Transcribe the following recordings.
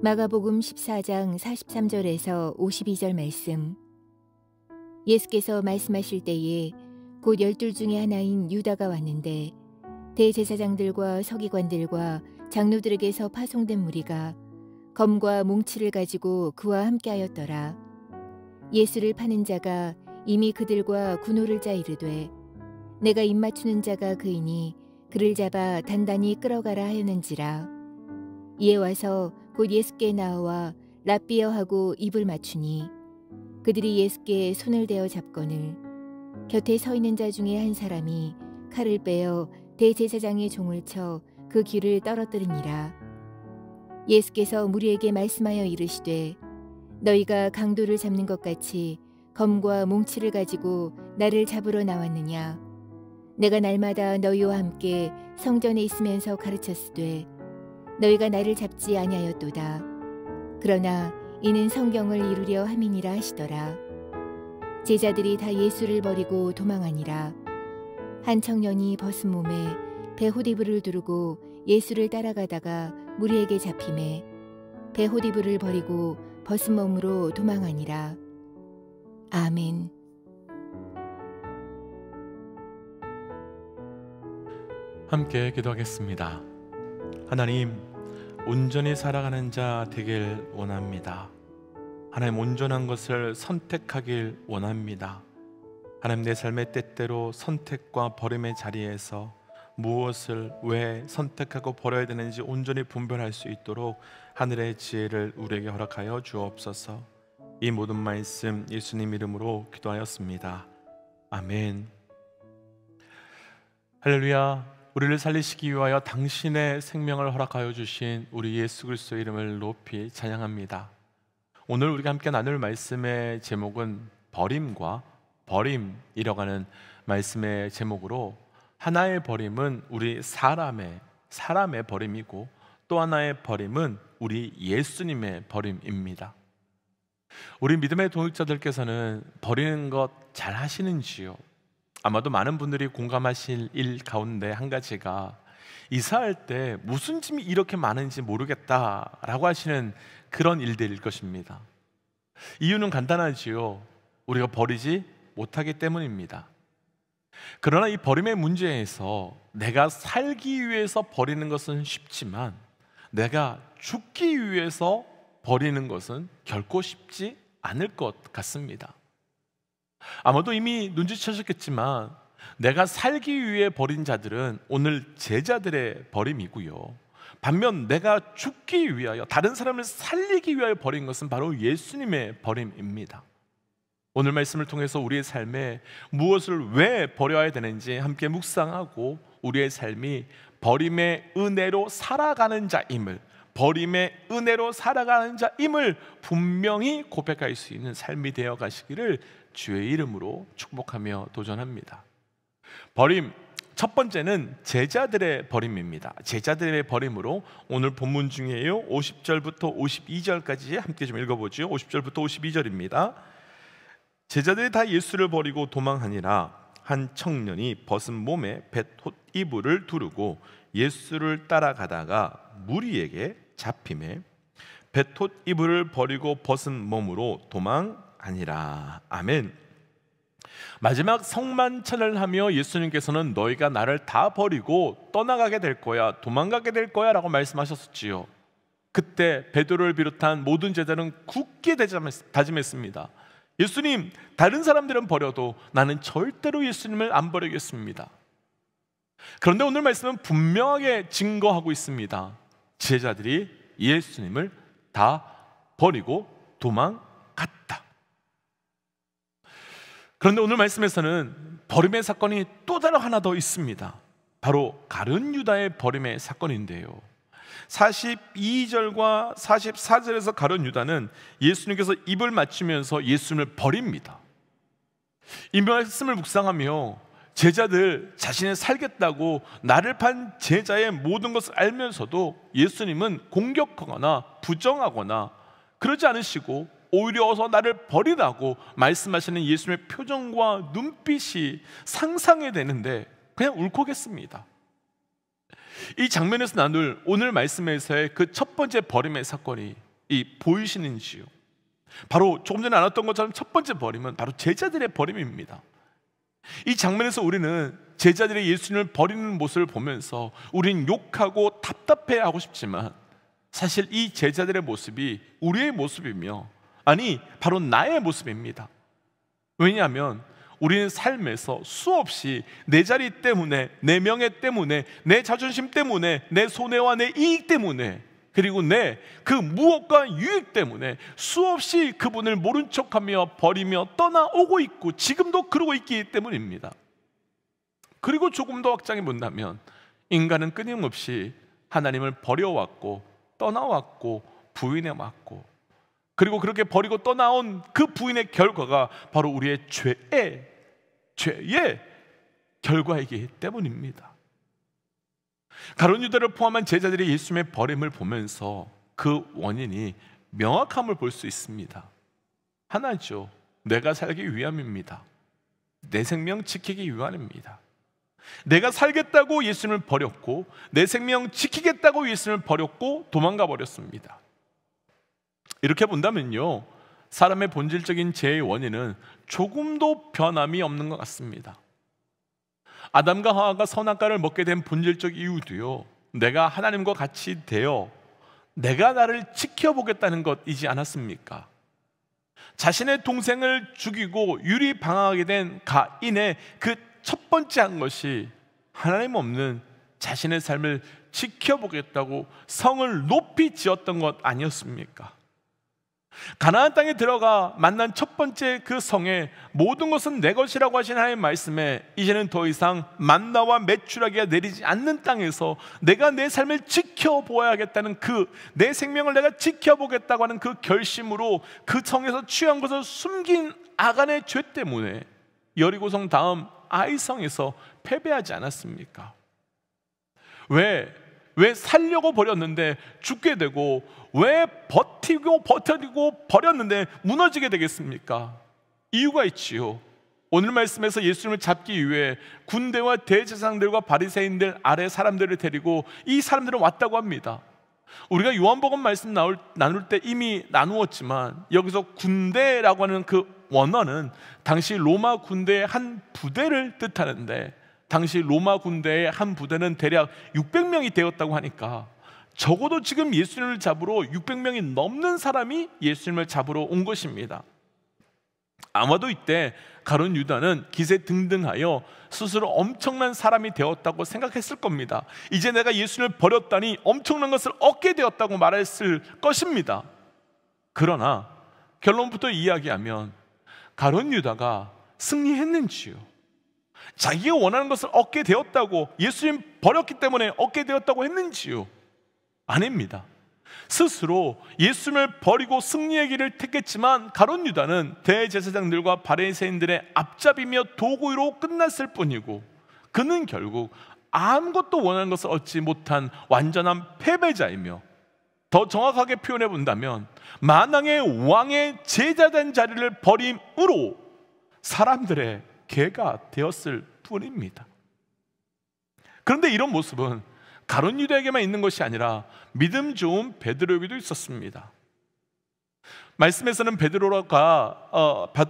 마가복음 14장 43절에서 52절 말씀. 예수께서 말씀하실 때에 곧 12 중에 하나인 유다가 왔는데 대제사장들과 서기관들과 장로들에게서 파송된 무리가 검과 몽치를 가지고 그와 함께하였더라. 예수를 파는 자가 이미 그들과 군호를 짜 이르되 내가 입맞추는 자가 그이니 그를 잡아 단단히 끌어가라 하였는지라. 이에 와서 곧 예수께 나와 랍비여 하고 입을 맞추니 그들이 예수께 손을 대어 잡거늘 곁에 서 있는 자 중에 한 사람이 칼을 빼어 대제사장의 종을 쳐 그 귀를 떨어뜨리니라. 예수께서 무리에게 말씀하여 이르시되 너희가 강도를 잡는 것 같이 검과 몽치를 가지고 나를 잡으러 나왔느냐. 내가 날마다 너희와 함께 성전에 있으면서 가르쳤으되 너희가 나를 잡지 아니하였도다. 그러나 이는 성경을 이루려 함이니라 하시더라. 제자들이 다 예수를 버리고 도망하니라. 한 청년이 벗은 몸에 베호디브를 두르고 예수를 따라가다가 무리에게 잡히매 베호디브를 버리고 벗은 몸으로 도망하니라. 아멘. 함께 기도하겠습니다. 하나님, 온전히 살아가는 자 되길 원합니다. 하나님, 온전한 것을 선택하길 원합니다. 하나님, 내 삶의 때때로 선택과 버림의 자리에서 무엇을 왜 선택하고 버려야 되는지 온전히 분별할 수 있도록 하늘의 지혜를 우리에게 허락하여 주옵소서. 이 모든 말씀 예수님 이름으로 기도하였습니다. 아멘. 할렐루야. 우리를 살리시기 위하여 당신의 생명을 허락하여 주신 우리 예수 그리스도의 이름을 높이 찬양합니다. 오늘 우리가 함께 나눌 말씀의 제목은 버림과 버림이라고 하는 말씀의 제목으로, 하나의 버림은 우리 사람의 버림이고 또 하나의 버림은 우리 예수님의 버림입니다. 우리 믿음의 동역자들께서는 버리는 것 잘 하시는지요? 아마도 많은 분들이 공감하실 일 가운데 한 가지가 이사할 때 무슨 짐이 이렇게 많은지 모르겠다라고 하시는 그런 일들일 것입니다. 이유는 간단하지요. 우리가 버리지 못하기 때문입니다. 그러나 이 버림의 문제에서 내가 살기 위해서 버리는 것은 쉽지만 내가 죽기 위해서 버리는 것은 결코 쉽지 않을 것 같습니다. 아마도 이미 눈치채셨겠지만 내가 살기 위해 버린 자들은 오늘 제자들의 버림이고요, 반면 내가 죽기 위하여 다른 사람을 살리기 위하여 버린 것은 바로 예수님의 버림입니다. 오늘 말씀을 통해서 우리의 삶에 무엇을 왜 버려야 되는지 함께 묵상하고 우리의 삶이 버림의 은혜로 살아가는 자임을, 버림의 은혜로 살아가는 자임을 분명히 고백할 수 있는 삶이 되어 가시기를 주의 이름으로 축복하며 도전합니다. 버림, 첫 번째는 제자들의 버림입니다. 제자들의 버림으로 오늘 본문 중에요 50절부터 52절까지 함께 좀 읽어보죠. 50절부터 52절입니다. 제자들이 다 예수를 버리고 도망하니라. 한 청년이 벗은 몸에 벳톳 이불을 두르고 예수를 따라가다가 무리에게 잡히매 벳톳 이불을 버리고 벗은 몸으로 도망하니라. 아멘. 마지막 성만찬을 하며 예수님께서는 너희가 나를 다 버리고 떠나가게 될 거야, 도망가게 될 거야 라고 말씀하셨었지요. 그때 베드로를 비롯한 모든 제자는 굳게 다짐했습니다. 예수님, 다른 사람들은 버려도 나는 절대로 예수님을 안 버리겠습니다. 그런데 오늘 말씀은 분명하게 증거하고 있습니다. 제자들이 예수님을 다 버리고 도망갔다. 그런데 오늘 말씀에서는 버림의 사건이 또 다른 하나 더 있습니다. 바로 가룟 유다의 버림의 사건인데요, 42절과 44절에서 가룟 유다는 예수님께서 입을 맞추면서 예수님을 버립니다. 이 말씀을 묵상하며 제자들 자신이 살겠다고 나를 판 제자의 모든 것을 알면서도 예수님은 공격하거나 부정하거나 그러지 않으시고 오히려 어서 나를 버리라고 말씀하시는 예수님의 표정과 눈빛이 상상이 되는데 그냥 울컥했습니다. 이 장면에서 나눌 오늘 말씀에서의 그 첫 번째 버림의 사건이 보이시는지요? 바로 조금 전에 나눴던 것처럼 첫 번째 버림은 바로 제자들의 버림입니다. 이 장면에서 우리는 제자들이 예수님을 버리는 모습을 보면서 우리는 욕하고 답답해하고 싶지만 사실 이 제자들의 모습이 우리의 모습이며, 아니 바로 나의 모습입니다. 왜냐하면 우리는 삶에서 수없이 내 자리 때문에, 내 명예 때문에, 내 자존심 때문에, 내 손해와 내 이익 때문에, 그리고 내 그 무엇과 유익 때문에 수없이 그분을 모른 척하며 버리며 떠나오고 있고 지금도 그러고 있기 때문입니다. 그리고 조금 더 확장해 본다면 인간은 끊임없이 하나님을 버려왔고 떠나왔고 부인해왔고, 그리고 그렇게 버리고 떠나온 그 부인의 결과가 바로 우리의 죄의 결과이기 때문입니다. 가룟 유다를 포함한 제자들이 예수님의 버림을 보면서 그 원인이 명확함을 볼 수 있습니다. 하나죠. 내가 살기 위함입니다. 내 생명 지키기 위함입니다. 내가 살겠다고 예수님을 버렸고 내 생명 지키겠다고 예수님을 버렸고 도망가 버렸습니다. 이렇게 본다면요, 사람의 본질적인 죄의 원인은 조금도 변함이 없는 것 같습니다. 아담과 하와가 선악과를 먹게 된 본질적 이유도요, 내가 하나님과 같이 되어 내가 나를 지켜보겠다는 것이지 않았습니까? 자신의 동생을 죽이고 유리방황하게 된 가인의 그 첫 번째 한 것이 하나님 없는 자신의 삶을 지켜보겠다고 성을 높이 지었던 것 아니었습니까? 가나안 땅에 들어가 만난 첫 번째 그 성에 모든 것은 내 것이라고 하신 하나님의 말씀에 이제는 더 이상 만나와 메추라기가 내리지 않는 땅에서 내가 내 삶을 지켜보아야겠다는 그 내 생명을 내가 지켜보겠다고 하는 그 결심으로 그 성에서 취한 것을 숨긴 아간의 죄 때문에 여리고성 다음 아이성에서 패배하지 않았습니까? 왜 살려고 버렸는데 죽게 되고, 왜 버티고 버렸는데 무너지게 되겠습니까? 이유가 있지요. 오늘 말씀에서 예수님을 잡기 위해 군대와 대제사장들과 바리새인들 아래 사람들을 데리고 이 사람들은 왔다고 합니다. 우리가 요한복음 말씀 나눌 때 이미 나누었지만 여기서 군대라고 하는 그 원어는 당시 로마 군대의 한 부대를 뜻하는데, 당시 로마 군대의 한 부대는 대략 600명이 되었다고 하니까 적어도 지금 예수님을 잡으러 600명이 넘는 사람이 예수님을 잡으러 온 것입니다. 아마도 이때 가룟 유다는 기세등등하여 스스로 엄청난 사람이 되었다고 생각했을 겁니다. 이제 내가 예수님을 버렸다니 엄청난 것을 얻게 되었다고 말했을 것입니다. 그러나 결론부터 이야기하면 가룟 유다가 승리했는지요? 자기가 원하는 것을 얻게 되었다고, 예수님 버렸기 때문에 얻게 되었다고 했는지요? 아닙니다. 스스로 예수님을 버리고 승리의 길을 택했지만 가룟 유다는 대제사장들과 바리새인들의 앞잡이며 도구로 끝났을 뿐이고, 그는 결국 아무것도 원하는 것을 얻지 못한 완전한 패배자이며, 더 정확하게 표현해 본다면 만왕의 왕의 제자된 자리를 버림으로 사람들의 개가 되었을 뿐입니다. 그런데 이런 모습은 가룟 유다에게만 있는 것이 아니라 믿음 좋은 베드로에게도 있었습니다. 말씀에서는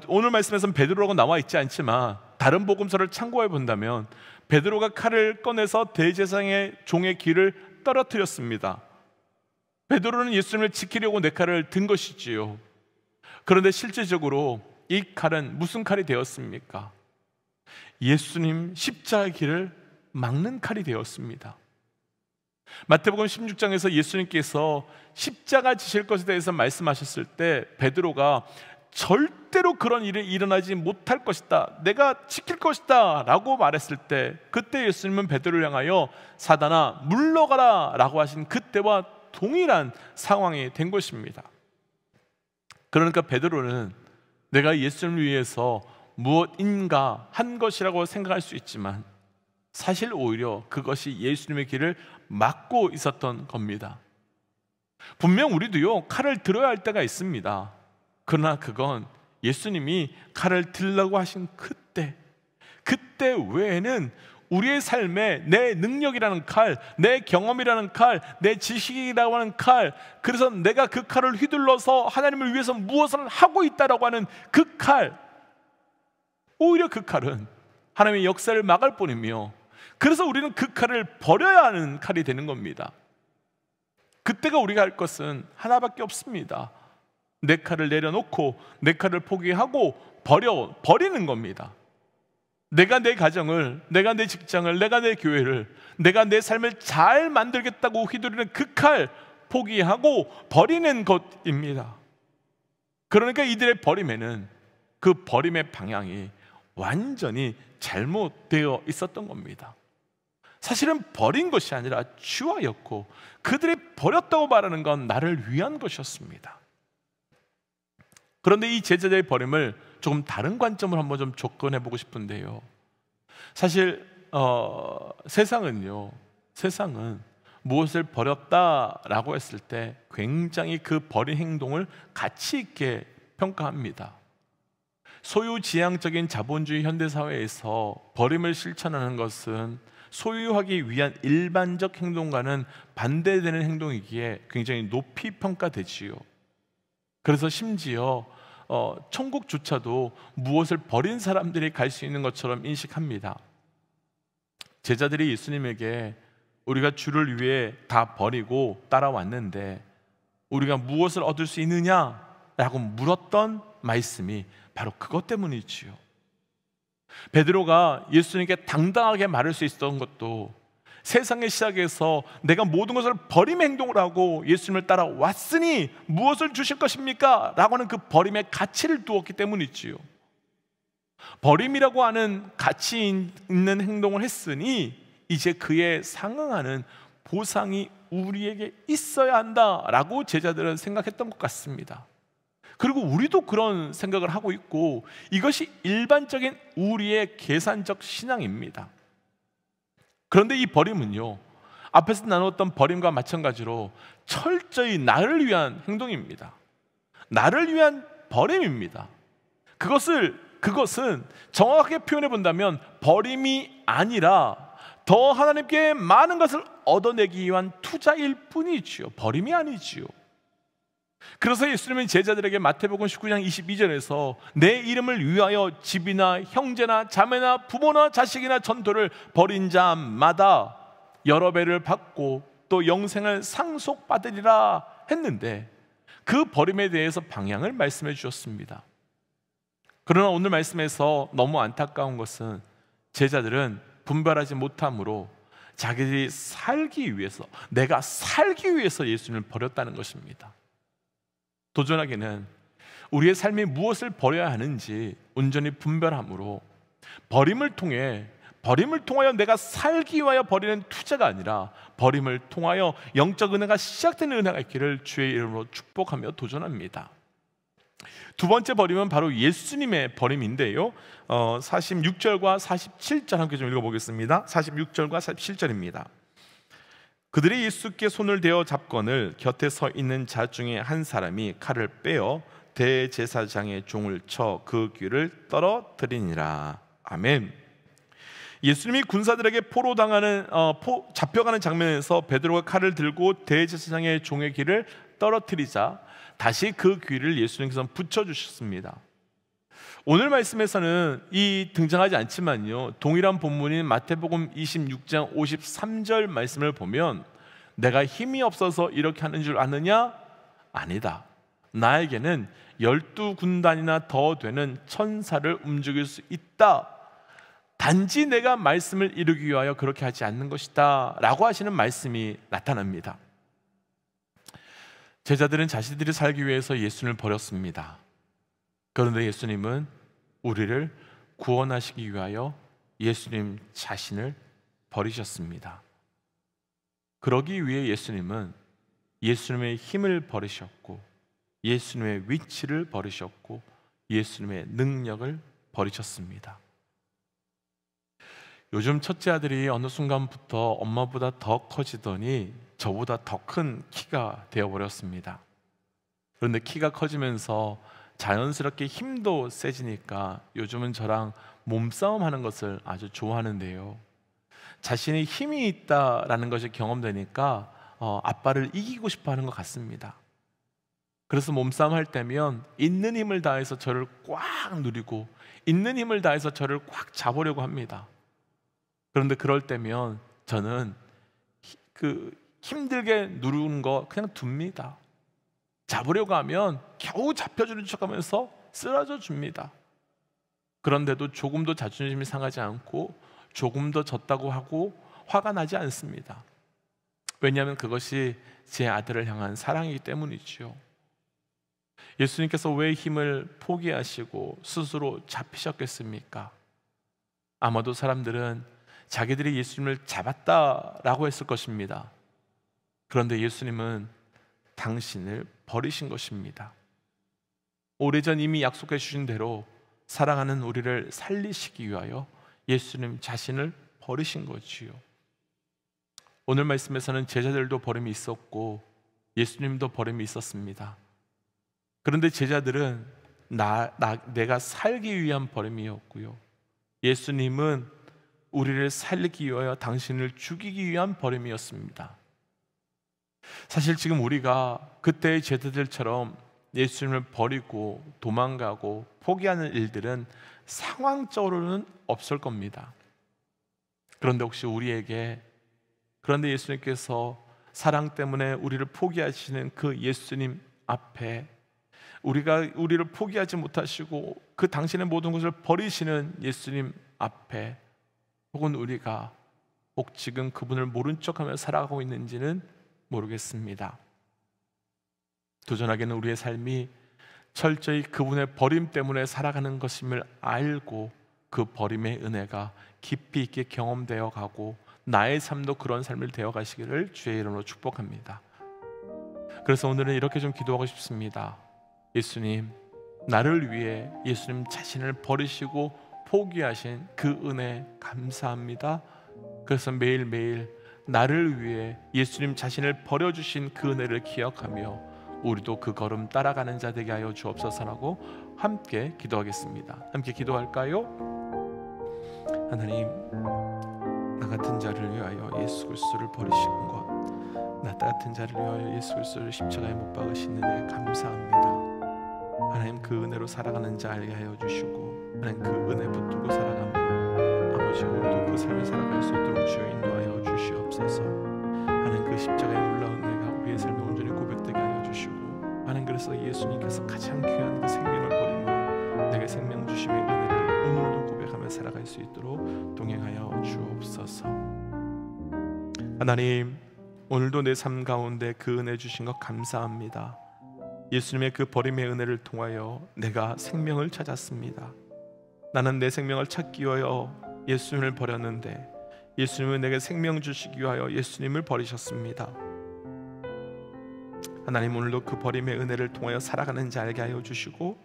오늘 말씀에서는 베드로라고 나와 있지 않지만 다른 복음서를 참고해 본다면 베드로가 칼을 꺼내서 대제사장의 종의 귀를 떨어뜨렸습니다. 베드로는 예수님을 지키려고 네 칼을 든 것이지요. 그런데 실제적으로 이 칼은 무슨 칼이 되었습니까? 예수님 십자가의 길을 막는 칼이 되었습니다. 마태복음 16장에서 예수님께서 십자가 지실 것에 대해서 말씀하셨을 때 베드로가 절대로 그런 일이 일어나지 못할 것이다, 내가 지킬 것이다 라고 말했을 때, 그때 예수님은 베드로를 향하여 사단아 물러가라 라고 하신 그때와 동일한 상황이 된 것입니다. 그러니까 베드로는 내가 예수님을 위해서 무엇인가 한 것이라고 생각할 수 있지만 사실 오히려 그것이 예수님의 길을 막고 있었던 겁니다. 분명 우리도요 칼을 들어야 할 때가 있습니다. 그러나 그건 예수님이 칼을 들라고 하신 그때 외에는 우리의 삶에 내 능력이라는 칼, 내 경험이라는 칼, 내 지식이라고 하는 칼, 그래서 내가 그 칼을 휘둘러서 하나님을 위해서 무엇을 하고 있다라고 하는 그 칼, 오히려 그 칼은 하나님의 역사를 막을 뿐이며, 그래서 우리는 그 칼을 버려야 하는 칼이 되는 겁니다. 그때가 우리가 할 것은 하나밖에 없습니다. 내 칼을 내려놓고 내 칼을 포기하고 버리는 겁니다. 내가 내 가정을, 내가 내 직장을, 내가 내 교회를, 내가 내 삶을 잘 만들겠다고 휘두르는 그 칼 포기하고 버리는 것입니다. 그러니까 이들의 버림에는 그 버림의 방향이 완전히 잘못되어 있었던 겁니다. 사실은 버린 것이 아니라 주화였고, 그들이 버렸다고 말하는 건 나를 위한 것이었습니다. 그런데 이 제자들의 버림을 조금 다른 관점으로 한번 좀 접근해 보고 싶은데요, 사실 세상은 무엇을 버렸다라고 했을 때 굉장히 그 버린 행동을 가치 있게 평가합니다. 소유지향적인 자본주의 현대사회에서 버림을 실천하는 것은 소유하기 위한 일반적 행동과는 반대되는 행동이기에 굉장히 높이 평가되지요. 그래서 심지어 천국조차도 무엇을 버린 사람들이 갈 수 있는 것처럼 인식합니다. 제자들이 예수님에게 우리가 주를 위해 다 버리고 따라왔는데 우리가 무엇을 얻을 수 있느냐라고 물었던 말씀이 바로 그것 때문이지요. 베드로가 예수님께 당당하게 말할 수 있었던 것도 세상의 시작에서 내가 모든 것을 버림 행동을 하고 예수님을 따라왔으니 무엇을 주실 것입니까? 라고 하는 그 버림의 가치를 두었기 때문이지요. 버림이라고 하는 가치 있는 행동을 했으니 이제 그에 상응하는 보상이 우리에게 있어야 한다라고 제자들은 생각했던 것 같습니다. 그리고 우리도 그런 생각을 하고 있고, 이것이 일반적인 우리의 계산적 신앙입니다. 그런데 이 버림은요, 앞에서 나누었던 버림과 마찬가지로 철저히 나를 위한 행동입니다. 나를 위한 버림입니다. 그것은 정확하게 표현해 본다면 버림이 아니라 더 하나님께 많은 것을 얻어내기 위한 투자일 뿐이지요. 버림이 아니지요. 그래서 예수님은 제자들에게 마태복음 19장 22절에서 내 이름을 위하여 집이나 형제나 자매나 부모나 자식이나 전토를 벌인 자마다 여러 배를 받고 또 영생을 상속받으리라 했는데, 그 버림에 대해서 방향을 말씀해 주셨습니다. 그러나 오늘 말씀에서 너무 안타까운 것은 제자들은 분별하지 못함으로 자기들이 살기 위해서, 내가 살기 위해서 예수님을 버렸다는 것입니다. 도전하기는 우리의 삶이 무엇을 버려야 하는지 온전히 분별함으로 버림을 통하여 내가 살기 위하여 버리는 투자가 아니라 버림을 통하여 영적 은혜가 시작되는 은혜가 있기를 주의 이름으로 축복하며 도전합니다. 두 번째 버림은 바로 예수님의 버림인데요, 46절과 47절 함께 좀 읽어보겠습니다. 46절과 47절입니다. 그들이 예수께 손을 대어 잡거늘 곁에 서 있는 자 중에 한 사람이 칼을 빼어 대제사장의 종을 쳐 그 귀를 떨어뜨리니라. 아멘. 예수님이 군사들에게 잡혀가는 장면에서 베드로가 칼을 들고 대제사장의 종의 귀를 떨어뜨리자 다시 그 귀를 예수님께서 붙여주셨습니다. 오늘 말씀에서는 이 등장하지 않지만요, 동일한 본문인 마태복음 26장 53절 말씀을 보면 내가 힘이 없어서 이렇게 하는 줄 아느냐? 아니다. 나에게는 12군단이나 더 되는 천사를 움직일 수 있다. 단지 내가 말씀을 이루기 위하여 그렇게 하지 않는 것이다 라고 하시는 말씀이 나타납니다. 제자들은 자신들이 살기 위해서 예수님을 버렸습니다. 그런데 예수님은 우리를 구원하시기 위하여 예수님 자신을 버리셨습니다. 그러기 위해 예수님은 예수님의 힘을 버리셨고, 예수님의 위치를 버리셨고, 예수님의 능력을 버리셨습니다. 요즘 첫째 아들이 어느 순간부터 엄마보다 더 커지더니 저보다 더 큰 키가 되어버렸습니다. 그런데 키가 커지면서 자연스럽게 힘도 세지니까 요즘은 저랑 몸싸움 하는 것을 아주 좋아하는데요, 자신이 힘이 있다라는 것이 경험되니까 아빠를 이기고 싶어 하는 것 같습니다. 그래서 몸싸움 할 때면 있는 힘을 다해서 저를 꽉 누리고 있는 힘을 다해서 저를 꽉 잡으려고 합니다. 그런데 그럴 때면 저는 힘들게 누르는 거 그냥 둡니다. 잡으려고 하면 겨우 잡혀주는 척하면서 쓰러져 줍니다. 그런데도 조금도 자존심이 상하지 않고 조금 더 졌다고 하고 화가 나지 않습니다. 왜냐하면 그것이 제 아들을 향한 사랑이기 때문이지요. 예수님께서 왜 힘을 포기하시고 스스로 잡히셨겠습니까? 아마도 사람들은 자기들이 예수님을 잡았다라고 했을 것입니다. 그런데 예수님은 당신을 버리신 것입니다. 오래전 이미 약속해 주신 대로 사랑하는 우리를 살리시기 위하여 예수님 자신을 버리신 거지요. 오늘 말씀에서는 제자들도 버림이 있었고 예수님도 버림이 있었습니다. 그런데 제자들은 내가 살기 위한 버림이었고요, 예수님은 우리를 살리기 위하여 당신을 죽이기 위한 버림이었습니다. 사실 지금 우리가 그때의 제자들처럼 예수님을 버리고 도망가고 포기하는 일들은 상황적으로는 없을 겁니다. 그런데 혹시 그런데 예수님께서 사랑 때문에 우리를 포기하시는 그 예수님 앞에 우리를 포기하지 못하시고 그 당신의 모든 것을 버리시는 예수님 앞에 혹은 우리가 지금 그분을 모른 척하며 살아가고 있는지는 모르겠습니다. 도전하게는 우리의 삶이 철저히 그분의 버림 때문에 살아가는 것임을 알고 그 버림의 은혜가 깊이 있게 경험되어 가고 나의 삶도 그런 삶을 되어 가시기를 주의 이름으로 축복합니다. 그래서 오늘은 이렇게 좀 기도하고 싶습니다. 예수님, 나를 위해 예수님 자신을 버리시고 포기하신 그 은혜 감사합니다. 그래서 매일매일 나를 위해 예수님 자신을 버려주신 그 은혜를 기억하며 우리도 그 걸음 따라가는 자 되게 하여 주옵소서라고 함께 기도하겠습니다. 함께 기도할까요? 하나님, 나 같은 자를 위하여 예수 그리스도를 버리신 것, 나 같은 자를 위하여 예수 그리스도를 십자가에 못 박으신 은혜 감사합니다. 하나님, 그 은혜로 살아가는 자 알게 하여 주시고 하나님, 그 은혜 붙들고 살아가며 아버지 오늘도 그 삶을 살아갈 수 있도록 주여 인도하여 주시옵소서. 하나님, 그 십자가의 놀라운 은혜가 우리의 삶에 온전히 고백되게 하여 주시고 하나님, 그래서 예수님께서 가장 귀한 그 생명을 버리며 내게 생명 주심의 은혜를 오늘도 고백하며 살아갈 수 있도록 동행하여 주옵소서. 하나님, 오늘도 내 삶 가운데 그 은혜 주신 것 감사합니다. 예수님의 그 버림의 은혜를 통하여 내가 생명을 찾았습니다. 나는 내 생명을 찾기 위하여 예수님을 버렸는데 예수님은 내게 생명 주시기 위하여 예수님을 버리셨습니다. 하나님, 오늘도 그 버림의 은혜를 통하여 살아가는 자 알게 하여 주시고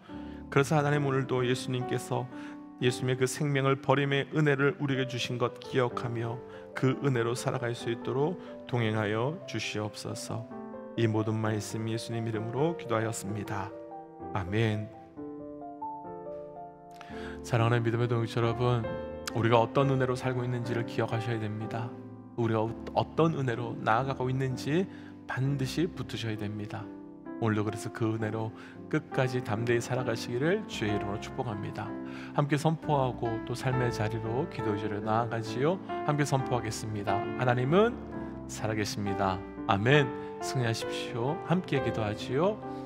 그래서 하나님, 오늘도 예수님께서 예수님의 그 생명을 버림의 은혜를 우리에게 주신 것 기억하며 그 은혜로 살아갈 수 있도록 동행하여 주시옵소서. 이 모든 말씀 예수님 이름으로 기도하였습니다. 아멘. 사랑하는 믿음의 동역자 여러분, 우리가 어떤 은혜로 살고 있는지를 기억하셔야 됩니다. 우리가 어떤 은혜로 나아가고 있는지 반드시 붙으셔야 됩니다. 오늘도 그래서 그 은혜로 끝까지 담대히 살아가시기를 주의 이름으로 축복합니다. 함께 선포하고 또 삶의 자리로 기도의 자리로 나아가지요. 함께 선포하겠습니다. 하나님은 살아계십니다. 아멘. 승리하십시오. 함께 기도하지요.